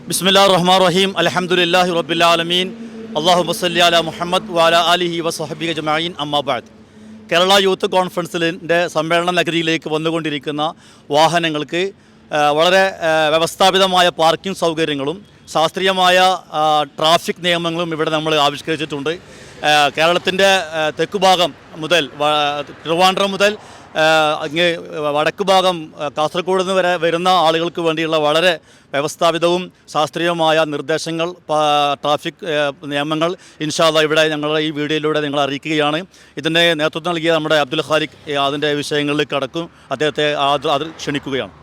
ബിസ്മില്ലാഹിർ റഹ്മാനിർ റഹീം അൽഹംദുലില്ലാഹി റബ്ബിൽ ആലമീൻ അല്ലാഹുമ്മ സ്വല്ലി അലാ മുഹമ്മദ് വഅലാ ആലിഹി വസഹ്ബിഹി അജ്മഈൻ അമ്മാ ബഅദ്. കേരള യൂത്ത് കോൺഫറൻസിൻ്റെ സമ്മേളന നഗരിയിലേക്ക് വന്നുകൊണ്ടിരിക്കുന്ന വാഹനങ്ങൾക്ക് വളരെ വ്യവസ്ഥാപിതമായ പാർക്കിംഗ് സൗകര്യങ്ങളും ശാസ്ത്രീയമായ ട്രാഫിക് നിയമങ്ങളും ഇവിടെ നമ്മൾ ആവിഷ്കരിച്ചിട്ടുണ്ട്. കേരളത്തിൻ്റെ തെക്കുഭാഗം മുതൽ ട്രിവാൻഡ്രം മുതൽ അങ്ങ് വടക്ക് ഭാഗം കാസർഗോഡ് നിന്ന് വരെ വരുന്ന ആളുകൾക്ക് വേണ്ടിയുള്ള വളരെ വ്യവസ്ഥാപിതവും ശാസ്ത്രീയമായ നിർദ്ദേശങ്ങൾ, ട്രാഫിക് നിയമങ്ങൾ ഇൻഷാ അല്ലാഹ് ഇവിടെ ഞങ്ങളുടെ ഈ വീഡിയോയിലൂടെ നിങ്ങൾ അറിയിക്കുകയാണ്. ഇതിൻ്റെ നേതൃത്വം നൽകിയ നമ്മുടെ അബ്ദുൽ ഖാലിഖ് അതിൻ്റെ വിഷയങ്ങളിലേക്ക് കടക്കും. അദ്ദേഹത്തെ അത് ക്ഷണിക്കുകയാണ്.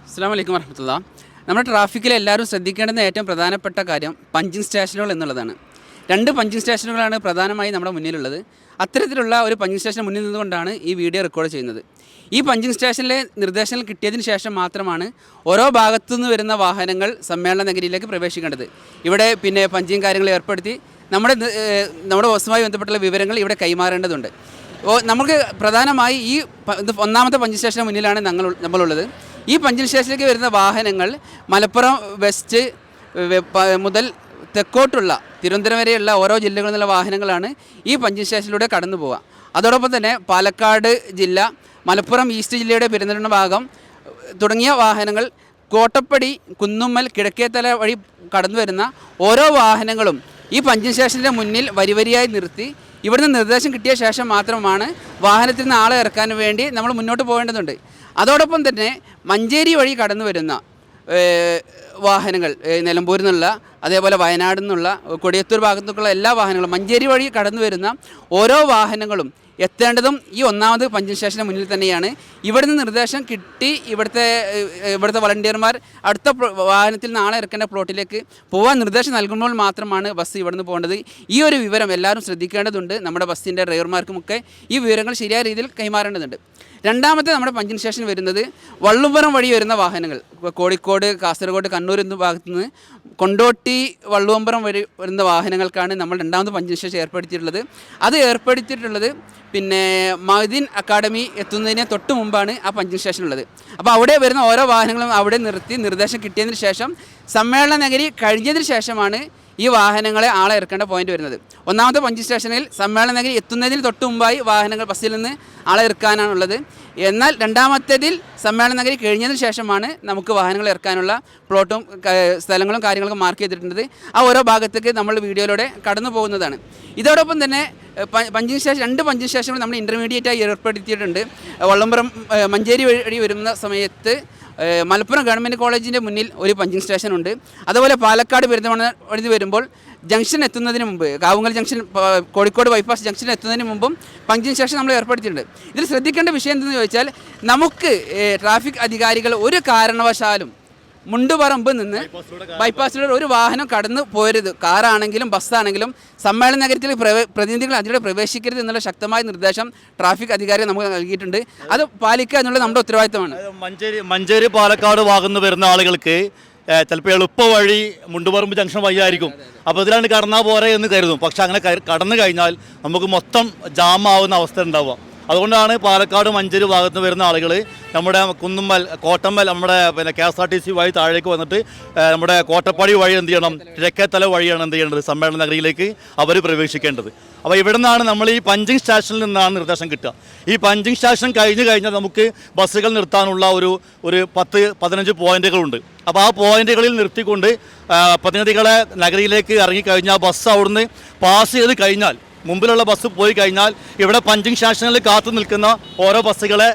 അസ്സലാമു അലൈക്കും വറഹ്മത്തുള്ളാഹി. നമ്മുടെ ട്രാഫിക്കിൽ എല്ലാവരും ശ്രദ്ധിക്കേണ്ടുന്ന ഏറ്റവും പ്രധാനപ്പെട്ട കാര്യം പഞ്ചിങ് സ്റ്റേഷനുകൾ എന്നുള്ളതാണ്. 2 പഞ്ചിങ് സ്റ്റേഷനുകളാണ് പ്രധാനമായി നമ്മുടെ മുന്നിലുള്ളത്. അത്തരത്തിലുള്ള ഒരു പഞ്ചിങ് സ്റ്റേഷൻ മുന്നിൽ നിന്നുകൊണ്ടാണ് ഈ വീഡിയോ റെക്കോർഡ് ചെയ്യുന്നത്. ഈ പഞ്ചിങ് സ്റ്റേഷനിലെ നിർദ്ദേശങ്ങൾ കിട്ടിയതിന് ശേഷം മാത്രമാണ് ഓരോ ഭാഗത്തു നിന്ന് വരുന്ന വാഹനങ്ങൾ സമ്മേളന നഗരിയിലേക്ക് പ്രവേശിക്കേണ്ടത്. ഇവിടെ പിന്നെ പഞ്ചിങ് കാര്യങ്ങൾ ഏർപ്പെടുത്തി നമ്മുടെ ബസ്സുമായി ബന്ധപ്പെട്ടുള്ള വിവരങ്ങൾ ഇവിടെ കൈമാറേണ്ടതുണ്ട്. നമുക്ക് പ്രധാനമായി ഈ ഒന്നാമത്തെ പഞ്ചിങ് സ്റ്റേഷന് മുന്നിലാണ് നമ്മളുള്ളത്. ഈ പഞ്ചിങ് സ്റ്റേഷനിലേക്ക് വരുന്ന വാഹനങ്ങൾ മലപ്പുറം വെസ്റ്റ് മുതൽ തെക്കോട്ടുള്ള തിരുവനന്തപുരം വരെയുള്ള ഓരോ ജില്ലകളിൽ നിന്നുള്ള വാഹനങ്ങളാണ് ഈ പഞ്ചിങ് സ്റ്റേഷനിലൂടെ കടന്നു പോവുക. അതോടൊപ്പം തന്നെ പാലക്കാട് ജില്ല, മലപ്പുറം ഈസ്റ്റ് ജില്ലയുടെ പെരുന്തൽമണ്ണ ഭാഗം തുടങ്ങിയ വാഹനങ്ങൾ കോട്ടപ്പടി, കുന്നുമ്മൽ, കിഴക്കേത്തല വഴി കടന്നു വരുന്ന ഓരോ വാഹനങ്ങളും ഈ പഞ്ചിങ് സ്റ്റേഷൻ്റെ മുന്നിൽ വരിവരിയായി നിർത്തി ഇവിടുന്ന് നിർദ്ദേശം കിട്ടിയ ശേഷം മാത്രമാണ് വാഹനത്തിൽ നിന്ന് ആളെ ഇറക്കാൻ വേണ്ടി നമ്മൾ മുന്നോട്ട് പോകേണ്ടതുണ്ട്. അതോടൊപ്പം തന്നെ മഞ്ചേരി വഴി കടന്നു വരുന്ന വാഹനങ്ങൾ, നിലമ്പൂരിൽ നിന്നുള്ള, അതേപോലെ വയനാട് നിന്നുള്ള, കൊടിയത്തൂർ ഭാഗത്തു നിന്നുള്ള എല്ലാ വാഹനങ്ങളും മഞ്ചേരി വഴി കടന്നു വരുന്ന ഓരോ വാഹനങ്ങളും എത്തേണ്ടതും ഈ ഒന്നാമത് പഞ്ചിങ് സ്റ്റേഷന് മുന്നിൽ തന്നെയാണ്. ഇവിടുന്ന് നിർദ്ദേശം കിട്ടി ഇവിടുത്തെ വളണ്ടിയർമാർ അടുത്ത വാഹനത്തിൽ നാളെ ഇറക്കേണ്ട പ്ലോട്ടിലേക്ക് പോകാൻ നിർദ്ദേശം നൽകുമ്പോൾ മാത്രമാണ് ബസ് ഇവിടുന്ന് പോകേണ്ടത്. ഈ ഒരു വിവരം എല്ലാവരും ശ്രദ്ധിക്കേണ്ടതുണ്ട്. നമ്മുടെ ബസ്സിൻ്റെ ഡ്രൈവർമാർക്കുമൊക്കെ ഈ വിവരങ്ങൾ ശരിയായ രീതിയിൽ കൈമാറേണ്ടതുണ്ട്. രണ്ടാമത്തെ നമ്മുടെ പഞ്ചിങ് സ്റ്റേഷൻ വരുന്നത് വള്ളുവമ്പറം വഴി വരുന്ന വാഹനങ്ങൾ, കോഴിക്കോട്, കാസർഗോഡ്, കണ്ണൂർ എന്ന ഭാഗത്തു നിന്ന് കൊണ്ടോട്ടി, വള്ളുവമ്പറം വഴി വരുന്ന വാഹനങ്ങൾക്കാണ് നമ്മൾ രണ്ടാമത് പഞ്ചിങ് സ്റ്റേഷൻ ഏർപ്പെടുത്തിയിട്ടുള്ളത്. അത് ഏർപ്പെടുത്തിയിട്ടുള്ളത് പിന്നെ മദീൻ അക്കാഡമി എത്തുന്നതിന് തൊട്ട് മുമ്പാണ് ആ പഞ്ചിങ് സ്റ്റേഷൻ ഉള്ളത്. അപ്പോൾ അവിടെ വരുന്ന ഓരോ വാഹനങ്ങളും അവിടെ നിർത്തി നിർദ്ദേശം കിട്ടിയതിന് ശേഷം സമ്മേളന നഗരി കഴിഞ്ഞതിന് ശേഷമാണ് ഈ വാഹനങ്ങളെ ആളെ ഇറക്കേണ്ട പോയിന്റ് വരുന്നത്. ഒന്നാമത്തെ പഞ്ചിങ് സ്റ്റേഷനിൽ സമ്മേളന നഗരി എത്തുന്നതിന് തൊട്ട് മുമ്പായി വാഹനങ്ങൾ ബസ്സിൽ നിന്ന് ആളെ ഇറക്കാനാണുള്ളത്. എന്നാൽ രണ്ടാമത്തേതിൽ സമ്മേളന നഗരി കഴിഞ്ഞതിന് ശേഷമാണ് നമുക്ക് വാഹനങ്ങൾ ഇറക്കാനുള്ള പ്ലോട്ടും സ്ഥലങ്ങളും കാര്യങ്ങളൊക്കെ മാർക്ക് ചെയ്തിട്ടുണ്ട്. ആ ഓരോ ഭാഗത്തേക്ക് നമ്മൾ വീഡിയോയിലൂടെ കടന്നു പോകുന്നതാണ്. ഇതോടൊപ്പം തന്നെ പഞ്ചിങ് സ്റ്റേഷൻ 2 പഞ്ചിങ് സ്റ്റേഷനുകൾ നമ്മൾ ഇൻ്റർമീഡിയറ്റായി ഏർപ്പെടുത്തിയിട്ടുണ്ട്. വള്ളംപുറം മഞ്ചേരി വഴി വരുന്ന സമയത്ത് മലപ്പുറം ഗവൺമെൻറ് കോളേജിൻ്റെ മുന്നിൽ ഒരു പഞ്ചിങ് സ്റ്റേഷനുണ്ട്. അതുപോലെ പാലക്കാട് പെരുന്തൽമണ്ണ വഴി വരുമ്പോൾ ജംഗ്ഷൻ എത്തുന്നതിന് മുമ്പ്, Kavungal junction, Kozhikode bypass junction എത്തുന്നതിന് മുമ്പും പഞ്ചിങ് സ്റ്റേഷൻ നമ്മൾ ഏർപ്പെടുത്തിയിട്ടുണ്ട്. ഇതിൽ ശ്രദ്ധിക്കേണ്ട വിഷയം എന്തെന്ന് ചോദിച്ചാൽ, നമുക്ക് ട്രാഫിക് അധികാരികൾ ഒരു കാരണവശാലും മുണ്ടുപറമ്പ് നിന്ന് ബൈപ്പാസിലൂടെ ഒരു വാഹനം കടന്നു പോരുത്. കാറാണെങ്കിലും ബസ്സാണെങ്കിലും സമ്മേളന നഗരത്തിൽ പ്രതിനിധികൾ അതിലൂടെ പ്രവേശിക്കരുത് എന്നുള്ള ശക്തമായ നിർദ്ദേശം ട്രാഫിക് അധികാരികൾ നമുക്ക് നൽകിയിട്ടുണ്ട്. അത് പാലിക്കുക എന്നുള്ളത് നമ്മുടെ ഉത്തരവാദിത്തമാണ്. മഞ്ചേരി പാലക്കാട് ഭാഗത്ത് വരുന്ന ആളുകൾക്ക് ചിലപ്പോൾ എളുപ്പ വഴി മുണ്ടുപറമ്പ് ജംഗ്ഷൻ വഴിയായിരിക്കും. അപ്പോൾ ഇതിലാണ് കടന്നാൽ പോരെ എന്ന് കരുതും. പക്ഷെ അങ്ങനെ കടന്നു കഴിഞ്ഞാൽ നമുക്ക് മൊത്തം ജാമാവുന്ന അവസ്ഥ ഉണ്ടാവുക. അതുകൊണ്ടാണ് പാലക്കാട് മഞ്ചേരി ഭാഗത്ത് വരുന്ന ആളുകൾ നമ്മുടെ കുന്നുമ്മൽ, കോട്ടമ്മൽ, നമ്മുടെ KSRTC വഴി താഴേക്ക് വന്നിട്ട് നമ്മുടെ കോട്ടപ്പടി വഴി എന്ത് ചെയ്യണം, കിഴക്കേത്തല വഴിയാണ് എന്ത് ചെയ്യേണ്ടത്, സമ്മേളന നഗരിയിലേക്ക് അവർ പ്രവേശിക്കേണ്ടത്. അപ്പോൾ ഇവിടെ നിന്നാണ് നമ്മൾ ഈ പഞ്ചിങ് സ്റ്റേഷനിൽ നിന്നാണ് നിർദ്ദേശം കിട്ടുക. ഈ പഞ്ചിങ് സ്റ്റേഷൻ കഴിഞ്ഞാൽ നമുക്ക് ബസ്സുകൾ നിർത്താനുള്ള ഒരു 10-15 പോയിന്റുകളുണ്ട്. അപ്പോൾ ആ പോയിന്റുകളിൽ നിർത്തിക്കൊണ്ട് പ്രതിനിധികളെ നഗരിയിലേക്ക് ഇറങ്ങിക്കഴിഞ്ഞാൽ ബസ് അവിടുന്ന് പാസ് ചെയ്ത് കഴിഞ്ഞാൽ, മുമ്പിലുള്ള ബസ് പോയി കഴിഞ്ഞാൽ ഇവിടെ പഞ്ചിങ് സ്റ്റേഷനിൽ കാത്തു നിൽക്കുന്ന ഓരോ ബസ്സുകളെ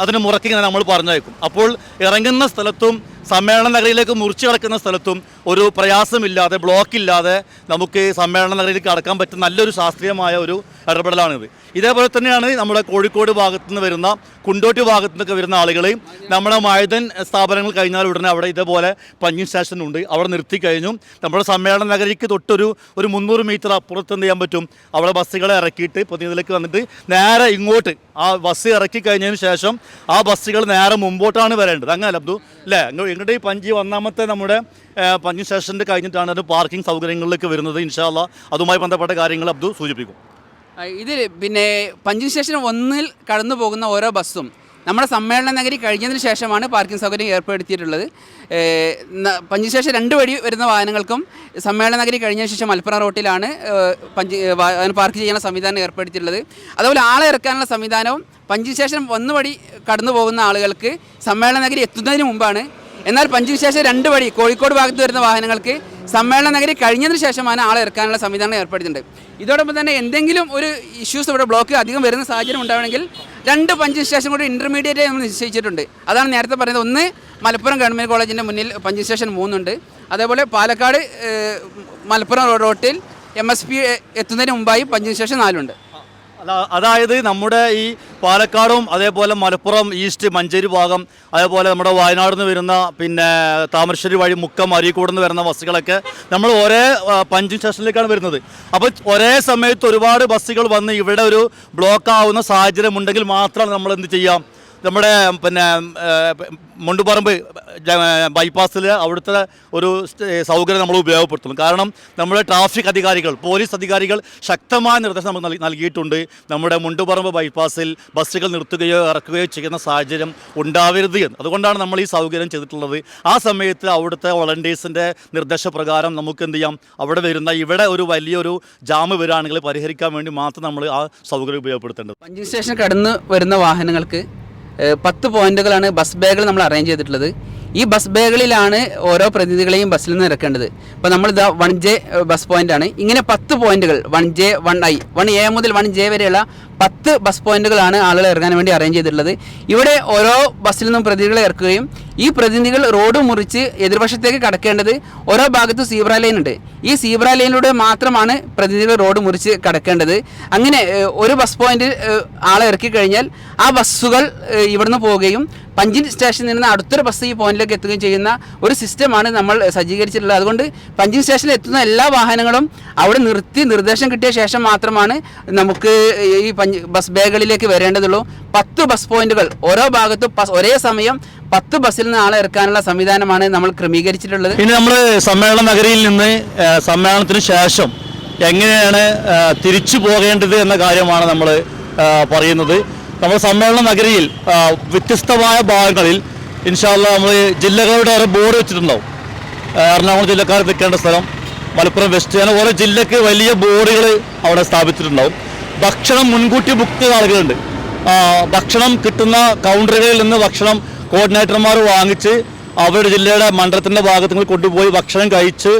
അതിന് മുറക്കിങ്ങനെ നമ്മൾ പറഞ്ഞയക്കും. അപ്പോൾ ഇറങ്ങുന്ന സ്ഥലത്തും സമ്മേളന നഗരിയിലേക്ക് മുറിച്ച് കിടക്കുന്ന സ്ഥലത്തും ഒരു പ്രയാസമില്ലാതെ, ബ്ലോക്കില്ലാതെ നമുക്ക് സമ്മേളന നഗരിയിലേക്ക് കടക്കാൻ പറ്റുന്ന നല്ലൊരു ശാസ്ത്രീയമായ ഒരു ഇടപെടലാണിത്. ഇതേപോലെ തന്നെയാണ് നമ്മുടെ കോഴിക്കോട് ഭാഗത്തു നിന്ന് വരുന്ന, കുണ്ടോട്ടി ഭാഗത്തു നിന്നൊക്കെ വരുന്ന ആളുകൾ നമ്മുടെ മൈദൻ സ്ഥാപനങ്ങൾ കഴിഞ്ഞാൽ ഉടനെ അവിടെ ഇതേപോലെ പഞ്ചിങ് സ്റ്റേഷൻ ഉണ്ട്. അവിടെ നിർത്തി കഴിഞ്ഞു നമ്മുടെ സമ്മേളന നഗരിക്ക് തൊട്ടൊരു 300 മീറ്റർ അപ്പുറത്ത് എന്ത് ചെയ്യാൻ പറ്റും, അവിടെ ബസ്സുകളെ ഇറക്കിയിട്ട് പ്രതിനിധിയിലേക്ക് വന്നിട്ട് നേരെ ഇങ്ങോട്ട് ആ ബസ് ഇറക്കി കഴിഞ്ഞതിന് ശേഷം ആ ബസ്സുകൾ നേരെ മുമ്പോട്ടാണ് വരേണ്ടത്. അങ്ങനെ അബ്ദു അല്ലേ? ഇങ്ങോട്ട് ഈ ഒന്നാമത്തെ നമ്മുടെ പഞ്ചിങ് സ്റ്റേഷൻ്റെ കഴിഞ്ഞിട്ടാണ് അത് പാർക്കിംഗ് സൗകര്യങ്ങളിലേക്ക് വരുന്നത്. ഇൻഷാ അല്ലാഹ് അതുമായി ബന്ധപ്പെട്ട കാര്യങ്ങൾ അബ്ദു സൂചിപ്പിക്കും. ഇതിൽ പിന്നെ പഞ്ചിങ് സ്റ്റേഷൻ 1 കടന്നു പോകുന്ന ഓരോ ബസ്സും നമ്മുടെ സമ്മേളന നഗരി കഴിഞ്ഞതിന് ശേഷമാണ് പാർക്കിംഗ് സൗകര്യം ഏർപ്പെടുത്തിയിട്ടുള്ളത്. പഞ്ചിങ് സ്റ്റേഷൻ 2 വഴി വരുന്ന വാഹനങ്ങൾക്കും സമ്മേളന നഗരി കഴിഞ്ഞതിന് ശേഷം മലപ്പുറം റോട്ടിലാണ് പാർക്ക് ചെയ്യുന്ന സംവിധാനം ഏർപ്പെടുത്തിയിട്ടുള്ളത്. അതുപോലെ ആളെ ഇറക്കാനുള്ള സംവിധാനവും പഞ്ചിങ് സ്റ്റേഷൻ 1 വഴി കടന്നു പോകുന്ന ആളുകൾക്ക് സമ്മേളന നഗരി എത്തുന്നതിന് മുമ്പാണ്. എന്നാൽ പഞ്ചിങ് സ്റ്റേഷൻ 2 വഴി കോഴിക്കോട് ഭാഗത്ത് വരുന്ന വാഹനങ്ങൾക്ക് സമ്മേളന നഗരി കഴിഞ്ഞതിന് ശേഷമാണ് ആളെ ഇറക്കാനുള്ള സംവിധാനം ഏർപ്പെടുത്തിയിട്ടുണ്ട്. ഇതോടൊപ്പം തന്നെ എന്തെങ്കിലും ഒരു ഇഷ്യൂസ് ഇവിടെ ബ്ലോക്ക് അധികം വരുന്ന സാഹചര്യം ഉണ്ടാവണമെങ്കിൽ 2 പഞ്ചിങ് സ്റ്റേഷൻ കൂടി ഇൻ്റർമീഡിയറ്റ് നമ്മൾ നിശ്ചയിച്ചിട്ടുണ്ട്. അതാണ് നേരത്തെ പറയുന്നത്. ഒന്ന് മലപ്പുറം ഗവൺമെൻറ് കോളേജിൻ്റെ മുന്നിൽ പഞ്ചിങ് സ്റ്റേഷൻ 3 ഉണ്ട്. അതേപോലെ പാലക്കാട് മലപ്പുറം റോട്ടിൽ MSP എത്തുന്നതിന് മുമ്പായി പഞ്ചിങ് സ്റ്റേഷൻ 4 ഉണ്ട്. അതായത് നമ്മുടെ ഈ പാലക്കാടും അതേപോലെ മലപ്പുറം ഈസ്റ്റ് മഞ്ചേരി ഭാഗം അതേപോലെ നമ്മുടെ വയനാട് നിന്ന് വരുന്ന പിന്നെ താമരശ്ശേരി വഴി മുക്കം അരീക്കോട് നിന്ന് വരുന്ന ബസ്സുകളൊക്കെ നമ്മൾ ഒരേ പഞ്ചിങ് സ്റ്റേഷനിലേക്കാണ് വരുന്നത്. അപ്പോൾ ഒരേ സമയത്ത് ഒരുപാട് ബസ്സുകൾ വന്ന് ഇവിടെ ഒരു ബ്ലോക്ക് ആവുന്ന സാഹചര്യം ഉണ്ടെങ്കിൽ മാത്രമാണ് നമ്മൾ എന്ത് ചെയ്യാം, നമ്മുടെ പിന്നെ മുണ്ടുപറമ്പ് ബൈപ്പാസിൽ അവിടുത്തെ ഒരു സൗകര്യം നമ്മൾ ഉപയോഗപ്പെടുത്തുന്നു. കാരണം നമ്മുടെ ട്രാഫിക് അധികാരികൾ, പോലീസ് അധികാരികൾ ശക്തമായ നിർദ്ദേശം നമ്മൾ നൽകിയിട്ടുണ്ട്. നമ്മുടെ മുണ്ടുപറമ്പ് ബൈപ്പാസിൽ ബസ്സുകൾ നിർത്തുകയോ ഇറക്കുകയോ ചെയ്യുന്ന സാഹചര്യം ഉണ്ടാവരുത് എന്ന്. അതുകൊണ്ടാണ് നമ്മൾ ഈ സൗകര്യം ചെയ്തിട്ടുള്ളത്. ആ സമയത്ത് അവിടുത്തെ വോളണ്ടിയേഴ്സിൻ്റെ നിർദ്ദേശപ്രകാരം നമുക്ക് എന്ത് ചെയ്യാം, അവിടെ വരുന്ന ഇവിടെ ഒരു വലിയൊരു ജാം വരികയാണെങ്കിൽ പരിഹരിക്കാൻ വേണ്ടി മാത്രം നമ്മൾ ആ സൗകര്യം ഉപയോഗപ്പെടുത്തേണ്ടത്. പഞ്ചിങ് സ്റ്റേഷൻ കടന്ന് വരുന്ന വാഹനങ്ങൾക്ക് 10 പോയിന്റുകളാണ് ബസ് ബേകൾ നമ്മൾ അറേഞ്ച് ചെയ്തിട്ടുള്ളത്. ഈ ബസ് ബേകളിലാണ് ഓരോ പ്രതിനിധികളെയും ബസ്സിൽ നിന്ന് ഇറക്കേണ്ടത്. ഇപ്പോൾ നമ്മളിതാ 1J ബസ് പോയിൻ്റാണ്. ഇങ്ങനെ 10 പോയിന്റുകൾ 1J 1I 1A മുതൽ 1J വരെയുള്ള 10 ബസ് പോയിന്റുകളാണ് ആളുകളെ ഇറങ്ങാൻ വേണ്ടി അറേഞ്ച് ചെയ്തിട്ടുള്ളത്. ഇവിടെ ഓരോ ബസ്സിൽ നിന്നും പ്രതിനിധികളെ ഇറക്കുകയും ഈ പ്രതിനിധികൾ റോഡ് മുറിച്ച് എതിർവശത്തേക്ക് കടക്കേണ്ടത് ഓരോ ഭാഗത്തും സീബ്ര ലൈൻ ഉണ്ട്. ഈ സീബ്ര ലൈനിലൂടെ മാത്രമാണ് പ്രതിനിധികൾ റോഡ് മുറിച്ച് കടക്കേണ്ടത്. അങ്ങനെ ഒരു ബസ് പോയിന്റ് ആളെ ഇറക്കി കഴിഞ്ഞാൽ ആ ബസ്സുകൾ ഇവിടുന്ന് പോവുകയും പഞ്ചിങ് സ്റ്റേഷനിൽ നിന്ന് അടുത്തൊരു ബസ് ഈ പോയിന്റിലേക്ക് എത്തുകയും ചെയ്യുന്ന ഒരു സിസ്റ്റമാണ് നമ്മൾ സജ്ജീകരിച്ചിട്ടുള്ളത്. അതുകൊണ്ട് പഞ്ചിങ് സ്റ്റേഷനിൽ എത്തുന്ന എല്ലാ വാഹനങ്ങളും അവിടെ നിർത്തി നിർദ്ദേശം കിട്ടിയ ശേഷം മാത്രമാണ് നമുക്ക് ഈ ബസ് ബേകളിലേക്ക് വരേണ്ടതുള്ളൂ. 10 ബസ് പോയിന്റുകൾ ഓരോ ഭാഗത്തും ഒരേ സമയം 10 ബസ്സിൽ നിന്ന് ആളെ ഇറക്കാനുള്ള സംവിധാനമാണ് നമ്മൾ ക്രമീകരിച്ചിട്ടുള്ളത്. ഇനി നമ്മൾ സമ്മേളന നഗരിയിൽ നിന്ന് സമ്മേളനത്തിന് ശേഷം എങ്ങനെയാണ് തിരിച്ചു പോകേണ്ടത് എന്ന കാര്യമാണ് നമ്മൾ പറയുന്നത്. നമ്മൾ സമ്മേളന നഗരിയിൽ വ്യത്യസ്തമായ ഭാഗങ്ങളിൽ ഇൻഷാ അല്ലാഹ് നമ്മൾ ജില്ലകളുടെ ഓരോ ബോർഡ് വെച്ചിട്ടുണ്ടാവും. എറണാകുളം ജില്ലക്കാർ നിൽക്കേണ്ട സ്ഥലം, മലപ്പുറം വെസ്റ്റ്, അങ്ങനെ ഓരോ ജില്ലക്ക് വലിയ ബോർഡുകൾ അവിടെ സ്ഥാപിച്ചിട്ടുണ്ടാവും. ഭക്ഷണം മുൻകൂട്ടി ബുക്ക് ചെയ്ത ആളുകളുണ്ട്. ഭക്ഷണം കിട്ടുന്ന കൗണ്ടറുകളിൽ നിന്ന് ഭക്ഷണം കോർഡിനേറ്റർമാർ വാങ്ങിച്ച് അവരുടെ ജില്ലയുടെ മണ്ഡലത്തിൻ്റെ ഭാഗത്തുകൾ കൊണ്ടുപോയി ഭക്ഷണം കഴിച്ച്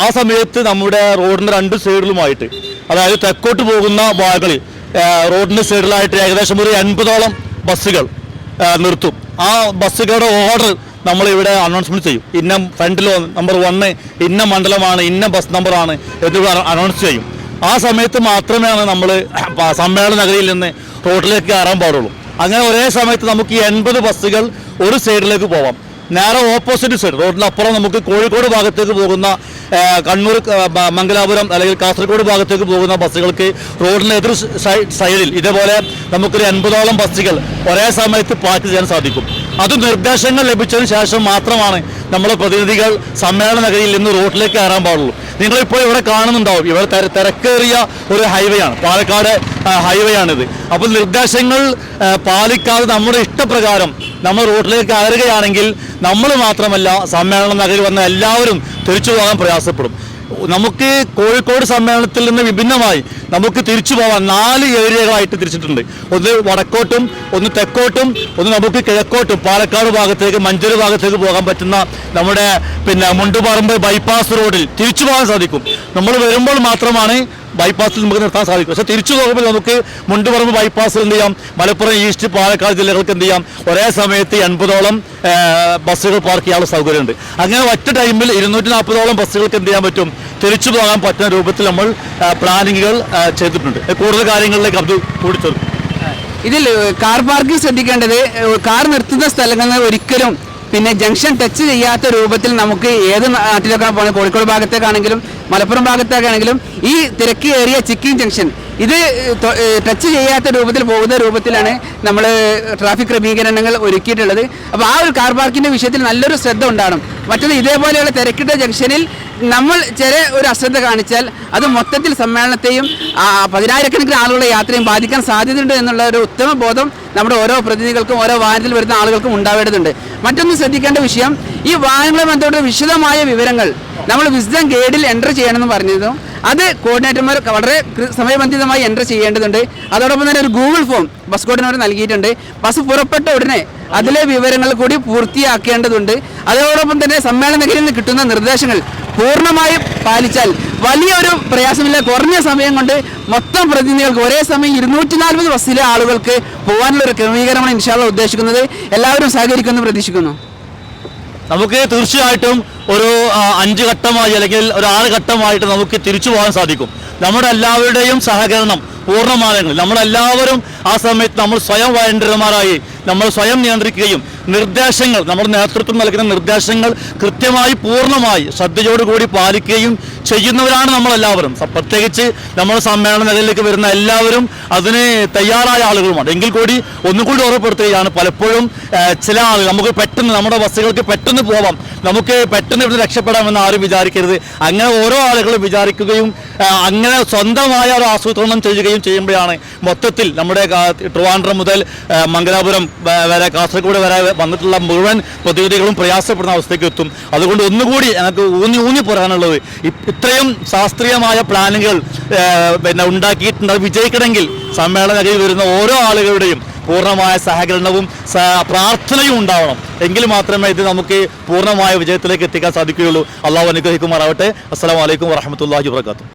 ആ സമയത്ത് നമ്മുടെ റോഡിൻ്റെ 2 സൈഡിലുമായിട്ട്, അതായത് തെക്കോട്ട് പോകുന്ന ഭാഗങ്ങളിൽ റോഡിൻ്റെ സൈഡിലായിട്ട് ഏകദേശം ഒരു 80ഓളം ബസ്സുകൾ നിർത്തും. ആ ബസ്സുകളുടെ ഓർഡർ നമ്മളിവിടെ അനൗൺസ്മെൻറ്റ് ചെയ്യും. ഇന്ന ഫ്രണ്ടിലോ നമ്പർ 1 ഇന്ന മണ്ഡലമാണ്, ഇന്ന ബസ് നമ്പറാണ് എന്നിവ അനൗൺസ് ചെയ്യും. ആ സമയത്ത് മാത്രമേ നമ്മൾ സമ്മേളന നഗരിയിൽ നിന്ന് റോഡിലേക്ക് കയറാൻ പാടുള്ളൂ. അങ്ങനെ ഒരേ സമയത്ത് നമുക്ക് ഈ 80 ബസ്സുകൾ ഒരു സൈഡിലേക്ക് പോവാം. നേരെ ഓപ്പോസിറ്റ് സൈഡ് റോഡിനപ്പുറം നമുക്ക് കോഴിക്കോട് ഭാഗത്തേക്ക് പോകുന്ന കണ്ണൂർ മംഗലാപുരം അല്ലെങ്കിൽ കാസർഗോഡ് ഭാഗത്തേക്ക് പോകുന്ന ബസ്സുകൾക്ക് റോഡിന് എതിർ സൈഡിൽ ഇതേപോലെ നമുക്കൊരു 80ഓളം ബസ്സുകൾ ഒരേ സമയത്ത് പാർക്ക് ചെയ്യാൻ സാധിക്കും. അത് നിർദ്ദേശങ്ങൾ ലഭിച്ചതിന് ശേഷം മാത്രമാണ് നമ്മുടെ പ്രതിനിധികൾ സമ്മേളന നഗരിയിൽ നിന്ന് റോഡിലേക്ക് കയറാൻ പാടുള്ളൂ. നിങ്ങളിപ്പോൾ ഇവിടെ കാണുന്നുണ്ടാവും, ഇവിടെ തിരക്കേറിയ ഒരു ഹൈവേ ആണ്, പാലക്കാട് ഹൈവേ ആണിത്. അപ്പോൾ നിർദ്ദേശങ്ങൾ പാലിക്കാതെ നമ്മുടെ ഇഷ്ടപ്രകാരം നമ്മൾ റോഡിലേക്ക് കയറുകയാണെങ്കിൽ നമ്മൾ മാത്രമല്ല സമ്മേളന നഗരി വന്ന എല്ലാവരും തിരിച്ചു പോകാൻ പ്രയാസപ്പെടും. നമുക്ക് കോഴിക്കോട് സമ്മേളനത്തിൽ നിന്ന് വിഭിന്നമായി നമുക്ക് തിരിച്ചു പോകാൻ 4 ഏരിയകളായിട്ട് തിരിച്ചിട്ടുണ്ട്. ഒന്ന് വടക്കോട്ടും, ഒന്ന് തെക്കോട്ടും, ഒന്ന് നമുക്ക് കിഴക്കോട്ടും പാലക്കാട് ഭാഗത്തേക്ക് മഞ്ചേരി ഭാഗത്തേക്ക് പോകാൻ പറ്റുന്ന നമ്മുടെ മുണ്ടുപറമ്പ് ബൈപ്പാസ് റോഡിൽ തിരിച്ചു പോകാൻ സാധിക്കും. നമ്മൾ വരുമ്പോൾ മാത്രമാണ് ബൈപ്പാസിൽ നമുക്ക് നിർത്താൻ സാധിക്കും. പക്ഷേ തിരിച്ചു പോകുമ്പോൾ നമുക്ക് മുണ്ടുപറമ്പ് ബൈപ്പാസിൽ എന്ത് ചെയ്യാം, മലപ്പുറം ഈസ്റ്റ് പാലക്കാട് ജില്ലകൾക്ക് എന്ത് ചെയ്യാം, ഒരേ സമയത്ത് 80ഓളം ബസ്സുകൾ പാർക്ക് ചെയ്യാനുള്ള സൗകര്യമുണ്ട്. അങ്ങനെ ഒറ്റ ടൈമിൽ 240ഓളം ബസ്സുകൾക്ക് എന്ത് ചെയ്യാൻ പറ്റും, തിരിച്ചു പോകാൻ പറ്റുന്ന രൂപത്തിൽ നമ്മൾ പ്ലാനിങ്ങുകൾ ചെയ്തിട്ടുണ്ട്. കൂടുതൽ കാര്യങ്ങളിലേക്ക് അത് കൂടിച്ചേർക്കും. ഇതിൽ കാർ പാർക്കിംഗ് ശ്രദ്ധിക്കേണ്ടത്, കാർ നിർത്തുന്ന സ്ഥലങ്ങളിൽ ഒരിക്കലും ജംഗ്ഷൻ ടച്ച് ചെയ്യാത്ത രൂപത്തിൽ നമുക്ക് ഏത് നാട്ടിലേക്കാണ് പോകുന്നത്, കോഴിക്കോട് ഭാഗത്തേക്കാണെങ്കിലും മലപ്പുറം ഭാഗത്തേക്കാണെങ്കിലും ഈ തിരക്കേറിയ ചിക്കിങ് ജംഗ്ഷൻ ഇത് ടച്ച് ചെയ്യാത്ത രൂപത്തിൽ പോകുന്ന രൂപത്തിലാണ് നമ്മൾ ട്രാഫിക് ക്രമീകരണങ്ങൾ ഒരുക്കിയിട്ടുള്ളത്. അപ്പോൾ ആ ഒരു കാർ പാർക്കിൻ്റെ വിഷയത്തിൽ നല്ലൊരു ശ്രദ്ധ ഉണ്ടാകണം. മറ്റൊന്ന് ഇതേപോലെയുള്ള തിരക്കിട്ട ജംഗ്ഷനിൽ നമ്മൾ ചെറിയ ഒരു അശ്രദ്ധ കാണിച്ചാൽ അത് മൊത്തത്തിൽ സമ്മേളനത്തെയും പതിനായിരക്കണക്കിന് ആളുകളുടെ യാത്രയും ബാധിക്കാൻ സാധ്യതയുണ്ട് എന്നുള്ള ഒരു ഉത്തമ ബോധം നമ്മുടെ ഓരോ പ്രതിനിധികൾക്കും ഓരോ വാഹനത്തിൽ വരുന്ന ആളുകൾക്കും ഉണ്ടാവേണ്ടതുണ്ട്. മറ്റൊന്ന് ശ്രദ്ധിക്കേണ്ട വിഷയം, ഈ വാഹനങ്ങളുമായി ബന്ധപ്പെട്ട വിശദമായ വിവരങ്ങൾ നമ്മൾ വിസ്ഡം ഗൈഡിൽ എൻ്റർ ചെയ്യണമെന്ന് പറഞ്ഞിരുന്നു. അത് കോർഡിനേറ്റർമാർ വളരെ സമയബന്ധിതമായി എൻ്റർ ചെയ്യേണ്ടതുണ്ട്. അതോടൊപ്പം തന്നെ ഒരു ഗൂഗിൾ ഫോം ബസ് കോർഡിനേറ്റർ നൽകിയിട്ടുണ്ട്. ബസ് പുറപ്പെട്ട ഉടനെ അതിലെ വിവരങ്ങൾ കൂടി പൂർത്തിയാക്കേണ്ടതുണ്ട്. അതോടൊപ്പം തന്നെ സമ്മേളന നഗരിയിൽ നിന്ന് കിട്ടുന്ന നിർദ്ദേശങ്ങൾ പൂർണ്ണമായും പാലിച്ചാൽ വലിയൊരു പ്രയാസമില്ല. കുറഞ്ഞ സമയം കൊണ്ട് മൊത്തം പ്രതിനിധികൾക്ക് ഒരേ സമയം 240 ബസ്സിലെ ആളുകൾക്ക് പോകാനുള്ള ഒരു ക്രമീകരണമാണ് ഇൻഷാ അല്ലാഹ് ഉദ്ദേശിക്കുന്നത്. എല്ലാവരും സഹകരിക്കുമെന്ന് പ്രതീക്ഷിക്കുന്നു. നമുക്ക് തീർച്ചയായിട്ടും ഒരു 5 ഘട്ടമായി അല്ലെങ്കിൽ ഒരു 6 ഘട്ടമായിട്ട് നമുക്ക് തിരിച്ചു പോകാൻ സാധിക്കും. നമ്മുടെ എല്ലാവരുടെയും സഹകരണം പൂർണ്ണമാണെങ്കിൽ നമ്മളെല്ലാവരും ആ സമയത്ത് നമ്മൾ സ്വയം വളണ്ടിയർമാരായി നമ്മൾ സ്വയം നിയന്ത്രിക്കുകയും നിർദ്ദേശങ്ങൾ നമ്മുടെ നേതൃത്വം നൽകുന്ന നിർദ്ദേശങ്ങൾ കൃത്യമായി പൂർണ്ണമായി ശ്രദ്ധയോടുകൂടി പാലിക്കുകയും ചെയ്യുന്നവരാണ് നമ്മളെല്ലാവരും. പ്രത്യേകിച്ച് നമ്മൾ സമ്മേളന നിലയിലേക്ക് വരുന്ന എല്ലാവരും അതിന് തയ്യാറായ ആളുകളുമാണ്. എങ്കിൽ കൂടി ഒന്നുകൂടി ഓർമ്മപ്പെടുത്തുകയാണ്, പലപ്പോഴും ചില ആളുകൾ നമുക്ക് പെട്ടെന്ന് നമ്മുടെ ബസ്സുകൾക്ക് പെട്ടെന്ന് പോവാം, നമുക്ക് പെട്ടെന്ന് ഇവിടെ രക്ഷപ്പെടാമെന്ന് ആരും വിചാരിക്കരുത്. അങ്ങനെ ഓരോ ആളുകളും വിചാരിക്കുകയും അങ്ങനെ സ്വന്തമായ ഒരു ആസൂത്രണം ചെയ്യുമ്പോഴാണ് മൊത്തത്തിൽ നമ്മുടെ ട്രിവാൻഡ്രം മുതൽ മംഗലാപുരം വരെ കാസർഗോഡ് വരെ വന്നിട്ടുള്ള മുഴുവൻ പ്രതിനിധികളും പ്രയാസപ്പെടുന്ന അവസ്ഥയ്ക്ക് എത്തും. അതുകൊണ്ട് ഒന്നുകൂടി ഞങ്ങൾക്ക് ഊന്നി പറയാനുള്ളത്, ഇത്രയും ശാസ്ത്രീയമായ പ്ലാനുകൾ ഉണ്ടാക്കിയിട്ടുണ്ട്. വിജയിക്കണമെങ്കിൽ സമ്മേളന നഗരിയിൽ വരുന്ന ഓരോ ആളുകളുടെയും പൂർണ്ണമായ സഹകരണവും പ്രാർത്ഥനയും ഉണ്ടാവണം. എങ്കിൽ മാത്രമേ ഇത് നമുക്ക് പൂർണ്ണമായ വിജയത്തിലേക്ക് എത്തിക്കാൻ സാധിക്കുകയുള്ളൂ. അള്ളാഹു അനുഗ്രഹിക്കുമാറാവട്ടെ. അസ്സലാമു അലൈക്കും വറഹ്മത്തുള്ളാഹി വബറകാതുഹു.